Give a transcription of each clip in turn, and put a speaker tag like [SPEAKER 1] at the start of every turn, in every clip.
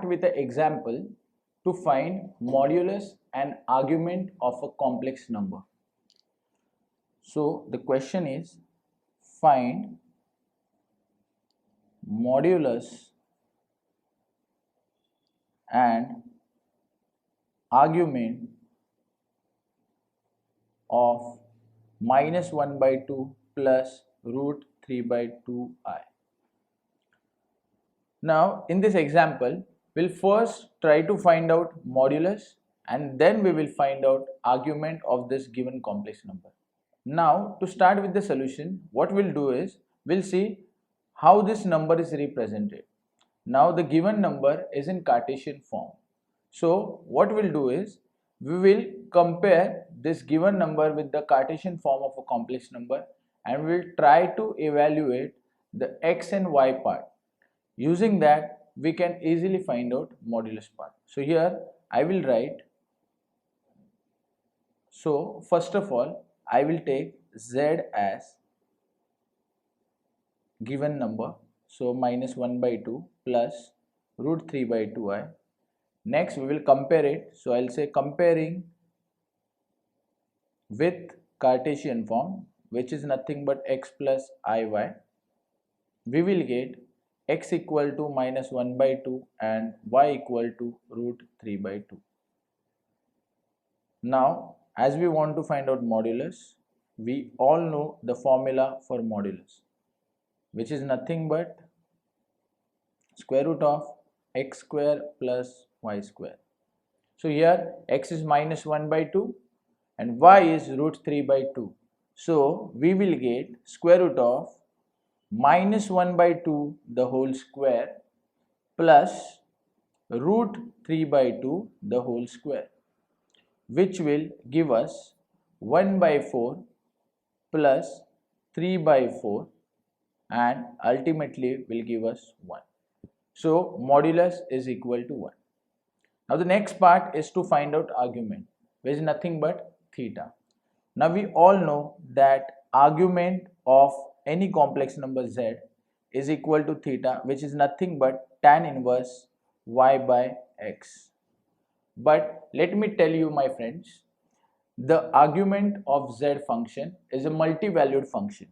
[SPEAKER 1] start with an example to find modulus and argument of a complex number. So the question is, find modulus and argument of minus 1 by 2 plus root 3 by 2i. Now in this example, we'll first try to find out modulus and then we will find out argument of this given complex number. Now to start with the solution, what we'll do is, we'll see how this number is represented. Now the given number is in Cartesian form. So what we'll do is, we will compare this given number with the Cartesian form of a complex number and we'll try to evaluate the x and y part. Using that, we can easily find out modulus part. So here I will write, so first of all I will take z as given number, so minus 1 by 2 plus root 3 by 2i. Next we will compare it, so I'll say comparing with Cartesian form, which is nothing but x plus iy. We will get x equal to minus 1 by 2 and y equal to root 3 by 2. Now as we want to find out modulus, we all know the formula for modulus, which is nothing but square root of x square plus y square. So here x is minus 1 by 2 and y is root 3 by 2. So we will get square root of minus 1 by 2 the whole square plus root 3 by 2 the whole square, which will give us 1 by 4 plus 3 by 4 and ultimately will give us 1. So modulus is equal to 1. Now the next part is to find out argument, which is nothing but theta. Now we all know that argument of any complex number z is equal to theta, which is nothing but tan inverse y by x. But let me tell you, my friends, the argument of z function is a multi-valued function.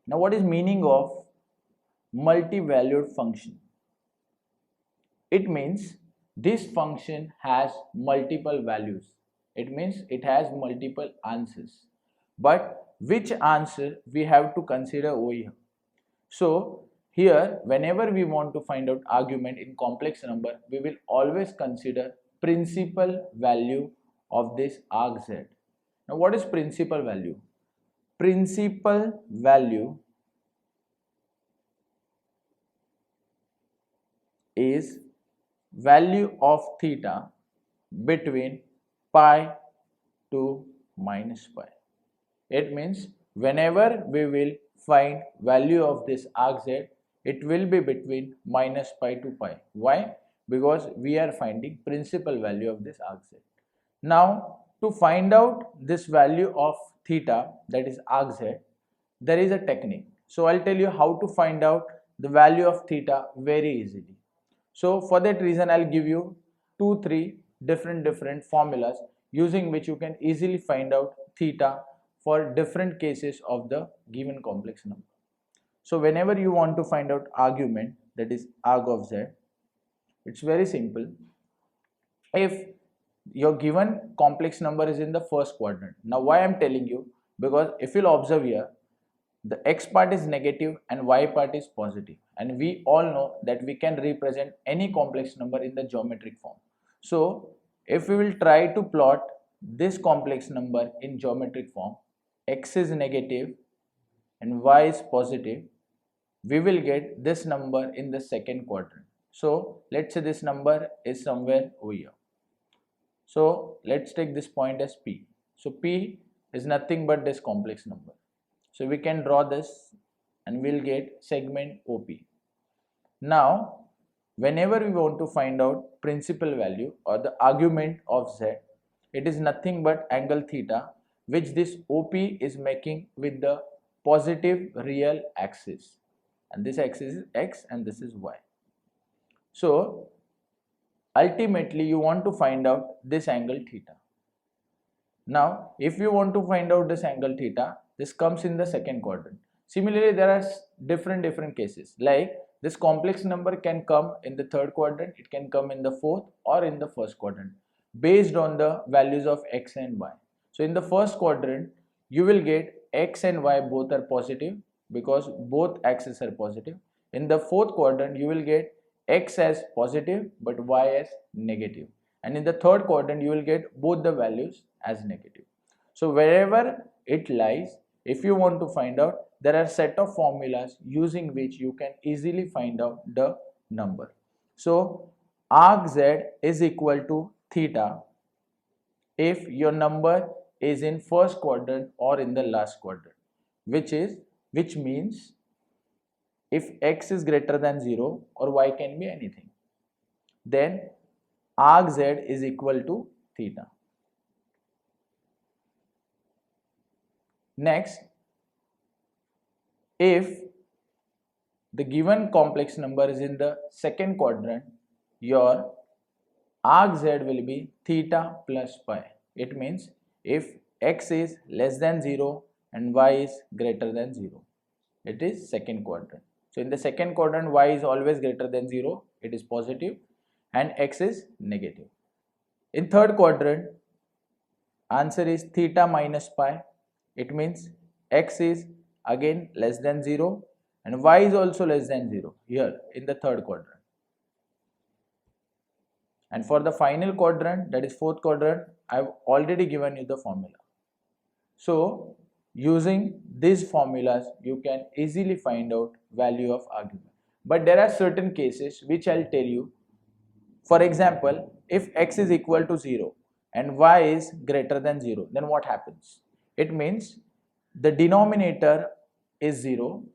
[SPEAKER 1] Now what is meaning of multi-valued function? It means this function has multiple values. It means it has multiple answers. But which answer we have to consider over here? So here, whenever we want to find out argument in complex number, we will always consider principal value of this arg z. Now what is principal value? Principal value is value of theta between pi to minus pi. It means whenever we will find value of this arg z, it will be between minus pi to pi. Why? Because we are finding principal value of this arg z. Now to find out this value of theta, that is arg z, there is a technique. So I'll tell you how to find out the value of theta very easily. So for that reason, I'll give you 2-3 different formulas using which you can easily find out theta for different cases of the given complex number. So whenever you want to find out argument, that is arg of z, it's very simple. If your given complex number is in the first quadrant, now why I'm telling you, because if you'll observe here, the x part is negative and y part is positive, and we all know that we can represent any complex number in the geometric form. So if we will try to plot this complex number in geometric form, x is negative and y is positive, we will get this number in the second quadrant. So let's say this number is somewhere over here. So let's take this point as P. So P is nothing but this complex number. So we can draw this and we'll get segment OP. Now whenever we want to find out principal value or the argument of z, it is nothing but angle theta, which this OP is making with the positive real axis. and this x is x and this is y. So ultimately you want to find out this angle theta. Now if you want to find out this angle theta, this comes in the second quadrant. Similarly, there are different cases, like this complex number can come in the third quadrant, it can come in the fourth or in the first quadrant based on the values of x and y. So in the first quadrant you will get x and y both are positive because both axes are positive. In the fourth quadrant you will get x as positive but y as negative, and in the third quadrant you will get both the values as negative. So wherever it lies, if you want to find out, there are set of formulas using which you can easily find out the number. So arc z is equal to theta if your number is in first quadrant or in the last quadrant, which means if x is greater than 0 or y can be anything, then arc z is equal to theta. Next, if the given complex number is in the second quadrant, your arc z will be theta plus pi. It means if x is less than 0 and y is greater than 0, it is second quadrant. So in the second quadrant, y is always greater than 0, it is positive, and x is negative. In third quadrant, answer is theta minus pi. It means x is again less than 0 and y is also less than 0 here in the third quadrant. And for the final quadrant, that is fourth quadrant, I have already given you the formula. So using these formulas you can easily find out value of argument. But there are certain cases which I'll tell you. For example, if x is equal to 0 and y is greater than 0, then what happens? It means the denominator is 0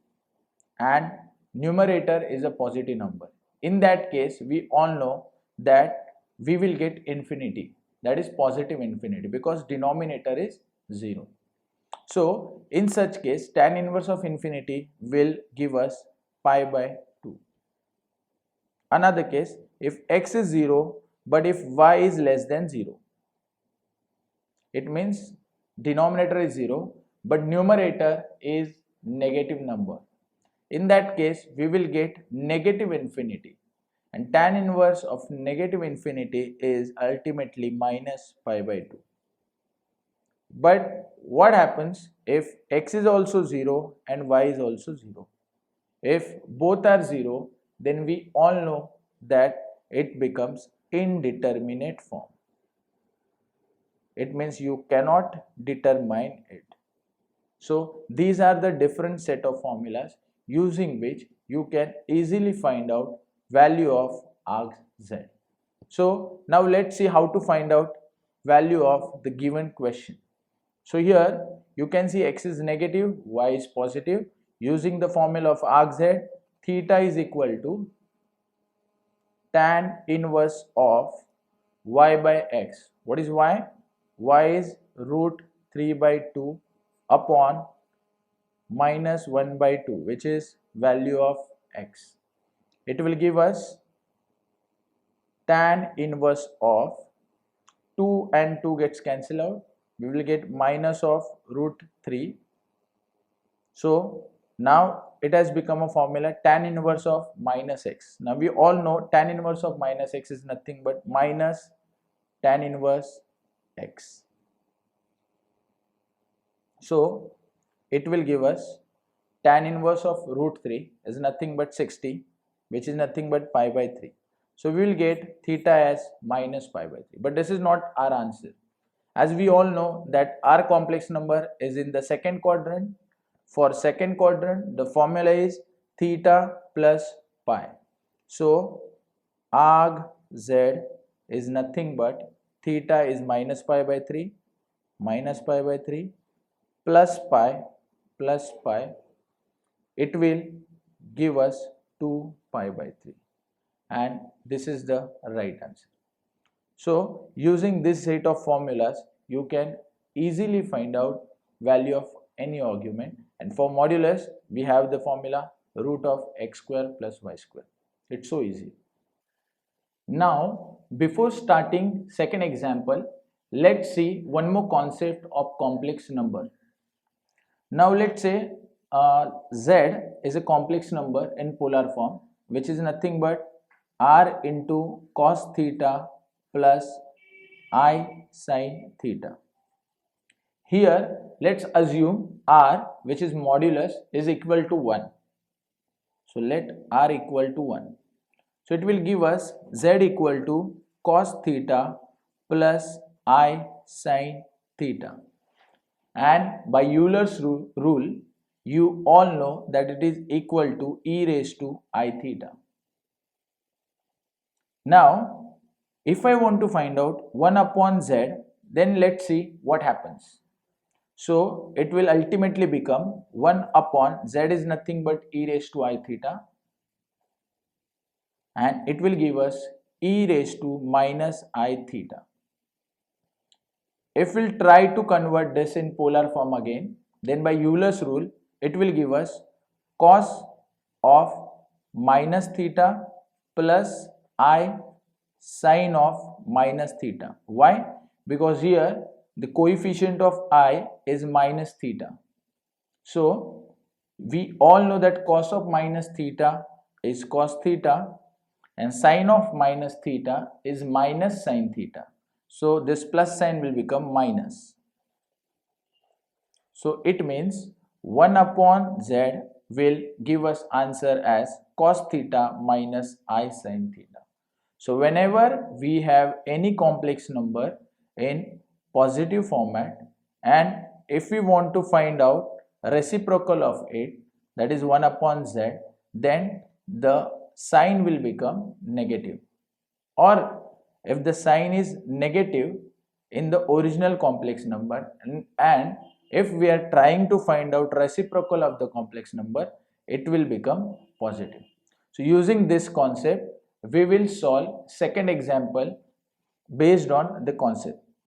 [SPEAKER 1] and numerator is a positive number. In that case, we all know that we will get infinity, that is positive infinity, because denominator is 0. So in such case, tan inverse of infinity will give us pi by 2. Another case, if x is 0 but if y is less than 0, it means denominator is 0 but numerator is negative number. In that case, we will get negative infinity, and tan inverse of negative infinity is ultimately minus pi by 2. But what happens if x is also 0 and y is also 0? If both are 0, then we all know that it becomes indeterminate form. It means you cannot determine it. So these are the different set of formulas using which you can easily find out value of arc z. So now let's see how to find out value of the given question. So here you can see x is negative, y is positive. Using the formula of arc z, theta is equal to tan inverse of y by x. What is y? Y is root 3 by 2 upon minus 1 by 2, which is value of x. It will give us tan inverse of 2 and 2 gets cancelled out. We will get minus of root 3. So now it has become a formula tan inverse of minus x. Now we all know tan inverse of minus x is nothing but minus tan inverse x. So it will give us tan inverse of root 3 is nothing but 60, which is nothing but pi by 3. So we will get theta as minus pi by 3. But this is not our answer. As we all know that our complex number is in the second quadrant. For second quadrant, the formula is theta plus pi. So arc z is nothing but theta is minus pi by 3 plus pi. It will give us 2 pi by 3, and this is the right answer. So using this set of formulas you can easily find out value of any argument, and for modulus we have the formula root of x square plus y square. It's so easy. Now, before starting second example, let's see one more concept of complex number. Now let's say z is a complex number in polar form, which is nothing but r into cos theta plus I sin theta. Here let's assume r, which is modulus, is equal to 1. So let r equal to 1. So it will give us z equal to cos theta plus I sin theta. And by Euler's rule, you all know that it is equal to e raised to I theta. Now, if I want to find out 1 upon z, then let's see what happens. So it will ultimately become 1 upon z is nothing but e raised to I theta, and it will give us e raised to minus I theta. If we'll try to convert this in polar form again, then by Euler's rule, it will give us cos of minus theta plus I sin of minus theta. Why? Because here the coefficient of I is minus theta. So we all know that cos of minus theta is cos theta and sin of minus theta is minus sin theta. So this plus sign will become minus. So it means 1 upon z will give us answer as cos theta minus I sin theta. So whenever we have any complex number in positive format, and if we want to find out reciprocal of it, that is 1 upon z, then the sign will become negative. Or if the sign is negative in the original complex number, and if we are trying to find out reciprocal of the complex number, it will become positive. So using this concept, we will solve second example based on the concept.